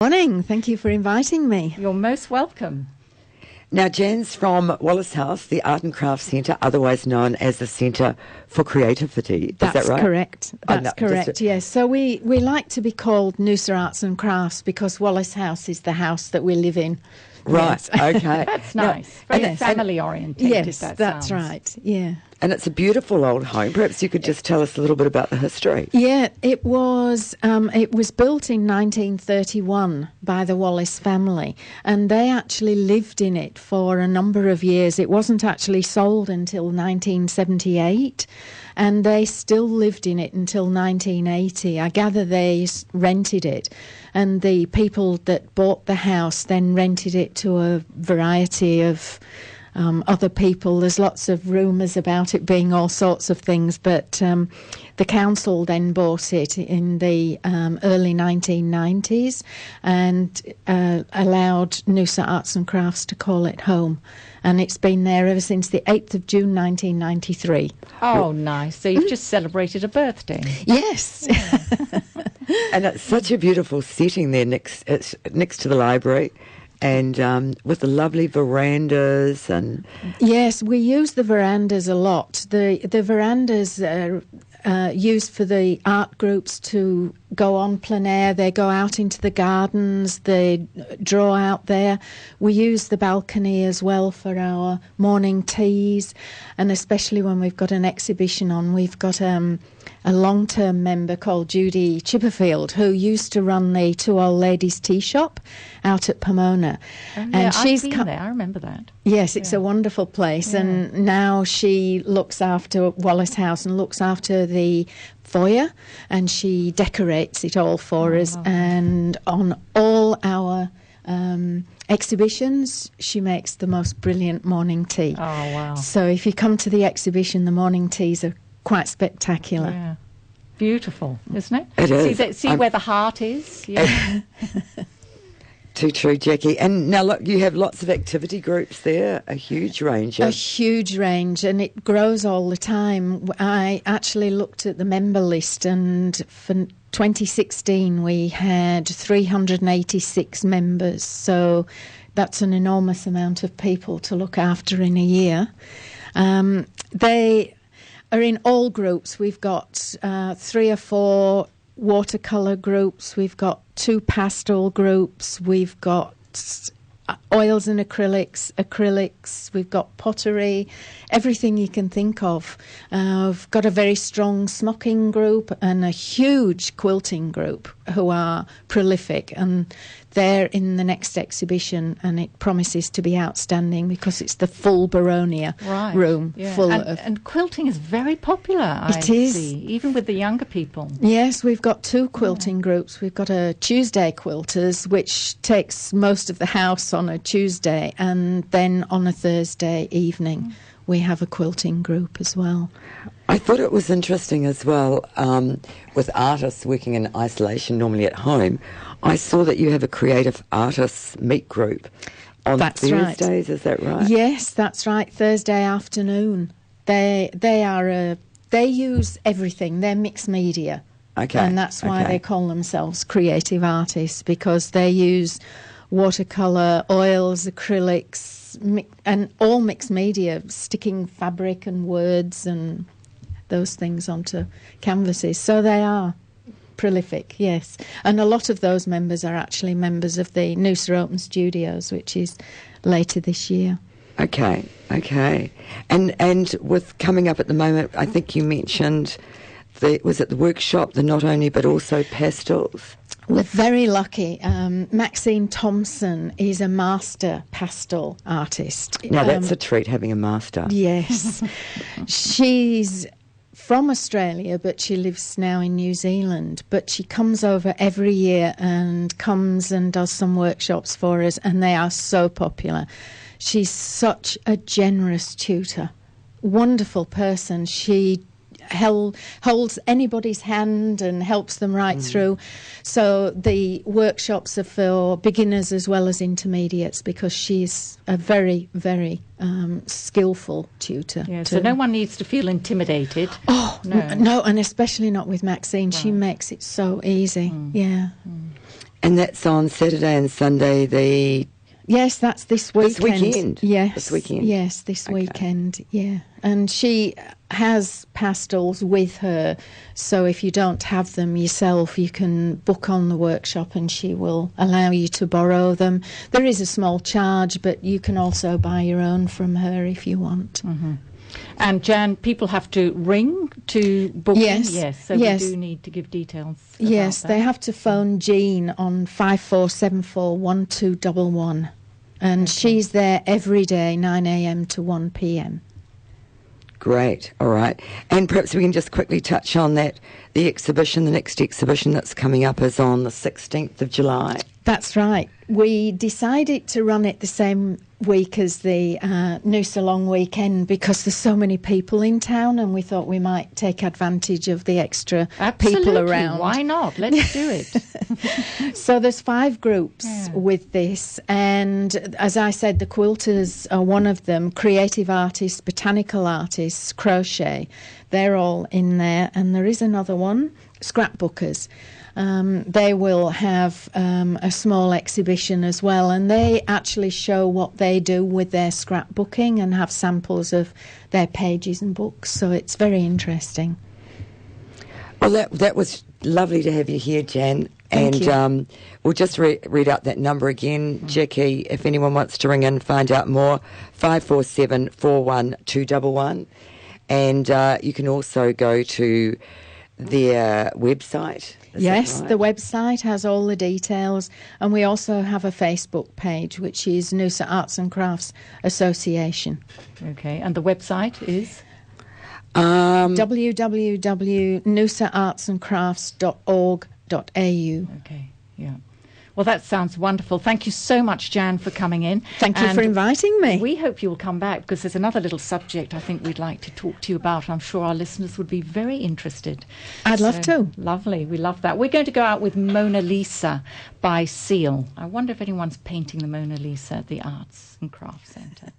Morning. Thank you for inviting me. You're most welcome. Now, Jan's from Wallace House, the Art and Crafts Centre, otherwise known as the Centre for Creativity. Is that right? Correct. That's correct, yes. So we like to be called Noosa Arts and Crafts because Wallace House is the house that we live in. Right, Yes. okay. That's nice. Very family-oriented. Yes, that that's sounds. right, yeah. And it's a beautiful old home. Perhaps you could just tell us a little bit about the history. Yeah, it was built in 1931 by the Wallace family, and they actually lived in it for a number of years. It wasn't actually sold until 1978, and they still lived in it until 1980. I gather they rented it, and the people that bought the house then rented it to a variety of other people. There's lots of rumours about it being all sorts of things, but the council then bought it in the early 1990s and allowed Noosa Arts and Crafts to call it home. And it's been there ever since the 8th of June 1993. Oh, nice. So you've just celebrated a birthday. Yes. And it's such a beautiful setting there next to the library. And with the lovely verandas and... Yes, we use the verandas a lot. The verandas are used for the art groups to go on plein air. They go out into the gardens. They draw out there. We use the balcony as well for our morning teas. And especially when we've got an exhibition on, we've got a long-term member called Judy Chipperfield who used to run the Two Old Ladies Tea Shop out at Pomona. And she's been there. I remember that. Yes, it's a wonderful place. And now she looks after Wallace House and looks after the foyer, and she decorates it all for us. And on all our exhibitions, she makes the most brilliant morning tea. Oh, wow. So if you come to the exhibition, the morning teas are quite spectacular. Yeah. Beautiful, isn't it? It is. See where the heart is? Yeah. Too true, Jackie. And now, look, you have lots of activity groups there, a huge range. A huge range, and it grows all the time. I actually looked at the member list, and for 2016 we had 386 members, so that's an enormous amount of people to look after in a year. They are in all groups. We've got 3 or 4 watercolour groups, we've got 2 pastel groups, we've got oils and acrylics, we've got pottery, everything you can think of. We've got a very strong smocking group and a huge quilting group who are prolific, and they're in the next exhibition, and it promises to be outstanding because it's the full Baronia room full of... And quilting is very popular, It is. see, even with the younger people. Yes, we've got 2 quilting groups. We've got a Tuesday quilters, which takes most of the house on a Tuesday, and then on a Thursday evening we have a quilting group as well. I thought it was interesting as well, with artists working in isolation normally at home. I saw that you have a creative artists meet group on Thursdays, right. Is that right? Yes, that's right, Thursday afternoon. They use everything. They're mixed media. Okay. And that's why they call themselves creative artists, because they use watercolour, oils, acrylics, and all mixed media, sticking fabric and words and those things onto canvases. So they are prolific, yes. And a lot of those members are actually members of the Noosa Open Studios, which is later this year. Okay. And with coming up at the moment, I think you mentioned was it the workshop, the not only but also pastels? We're very lucky. Maxine Thompson is a master pastel artist. Now that's a treat, having a master. Yes. She's from Australia, but she lives now in New Zealand. But she comes over every year and comes and does some workshops for us, and they are so popular. She's such a generous tutor, wonderful person. She holds anybody's hand and helps them right through. So the workshops are for beginners as well as intermediates, because she's a very, very skillful tutor. Yeah, so no one needs to feel intimidated. Oh, no, and especially not with Maxine. Right. She makes it so easy. Yeah. And that's on Saturday and Sunday, Yes, that's this weekend. This weekend? Yes. This weekend? Yes, this Okay. weekend, yeah. And she has pastels with her, so if you don't have them yourself, you can book on the workshop and she will allow you to borrow them. There is a small charge, but you can also buy your own from her if you want. Mm-hmm. And Jan, people have to ring to book Yes. in? Yes, so Yes. we do need to give details about Yes, that. they have to phone Jean on 54741211. And she's there every day, 9 a.m. to 1 p.m. Great. All right. And perhaps we can just quickly touch on that. The exhibition, the next exhibition that's coming up is on the 16th of July. That's right. We decided to run it the same week as the Noosa Long Weekend because there's so many people in town, and we thought we might take advantage of the extra Absolutely. people around. Why not? Let's do it. So there's 5 groups with this, and as I said, the quilters are one of them, creative artists, botanical artists, crochet, they're all in there, and there is another one, scrapbookers. They will have a small exhibition as well, and they actually show what they do with their scrapbooking and have samples of their pages and books, so it's very interesting. Well, that was lovely to have you here, Jan. Thank you. And we'll just read out that number again. Jackie, if anyone wants to ring in and find out more, 547 41211. And you can also go to their website. Is Yes, that right? the website has all the details, and we also have a Facebook page, which is Noosa Arts and Crafts Association. Okay, and the website is? www.noosaartsandcrafts.org.au. Okay, yeah. Well, that sounds wonderful. Thank you so much, Jan, for coming in. Thank you And for inviting me. we hope you'll come back because there's another little subject I think we'd like to talk to you about. I'm sure our listeners would be very interested. I'd love to. Lovely. We love that. We're going to go out with Mona Lisa by Seal. I wonder if anyone's painting the Mona Lisa at the Arts and Crafts Centre.